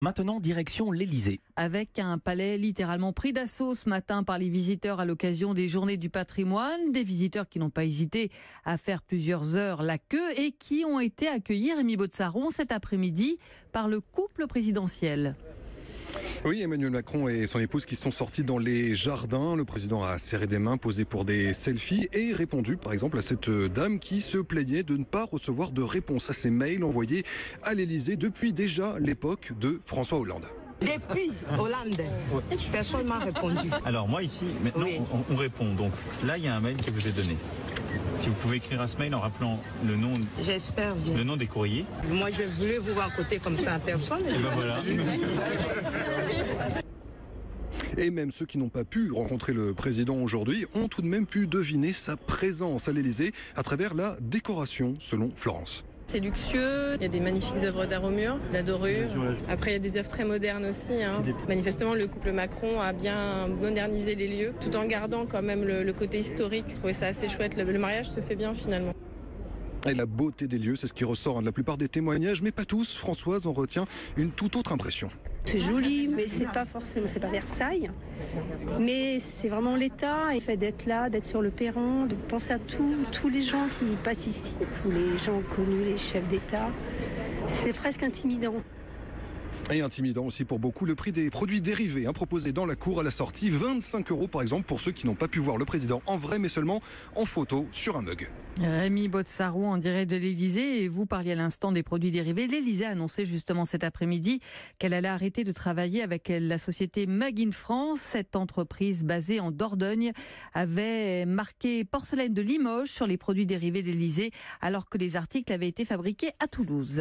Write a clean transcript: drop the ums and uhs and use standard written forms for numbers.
Maintenant, direction l'Élysée. Avec un palais littéralement pris d'assaut ce matin par les visiteurs à l'occasion des Journées du patrimoine. Des visiteurs qui n'ont pas hésité à faire plusieurs heures la queue et qui ont été accueillis, Rémi Botzaron, cet après-midi par le couple présidentiel. Oui, Emmanuel Macron et son épouse qui sont sortis dans les jardins. Le président a serré des mains, posé pour des selfies et répondu par exemple à cette dame qui se plaignait de ne pas recevoir de réponse à ses mails envoyés à l'Élysée depuis déjà l'époque de François Hollande. Depuis Hollande, personne ne m'a répondu. Alors moi ici, maintenant Oui. on répond. Donc là il y a un mail qui vous est donné. Si vous pouvez écrire à ce mail en rappelant le nom J'espère bien. des courriers. Moi, je voulais vous rencontrer comme ça en personne. Et ben voilà. Et même ceux qui n'ont pas pu rencontrer le président aujourd'hui ont tout de même pu deviner sa présence à l'Élysée à travers la décoration, selon Florence. C'est luxueux, il y a des magnifiques œuvres d'art au mur, la dorure. Après, il y a des œuvres très modernes aussi. Manifestement, le couple Macron a bien modernisé les lieux, tout en gardant quand même le côté historique. Je trouvais ça assez chouette. Le mariage se fait bien finalement. Et la beauté des lieux, c'est ce qui ressort de la plupart des témoignages, mais pas tous. Françoise en retient une toute autre impression. C'est joli, mais c'est pas Versailles. Mais c'est vraiment l'État, et fait d'être là, d'être sur le perron, de penser à tous les gens qui passent ici, tous les gens connus, les chefs d'État. C'est presque intimidant. Et intimidant aussi pour beaucoup le prix des produits dérivés proposés dans la cour à la sortie. 25 € par exemple pour ceux qui n'ont pas pu voir le président en vrai, mais seulement en photo sur un mug. Rémi Botzaron en direct de l'Élysée. Et vous parliez à l'instant des produits dérivés. L'Élysée a annoncé justement cet après-midi qu'elle allait arrêter de travailler avec la société Mug in France. Cette entreprise basée en Dordogne avait marqué porcelaine de Limoges sur les produits dérivés d'Élysée alors que les articles avaient été fabriqués à Toulouse.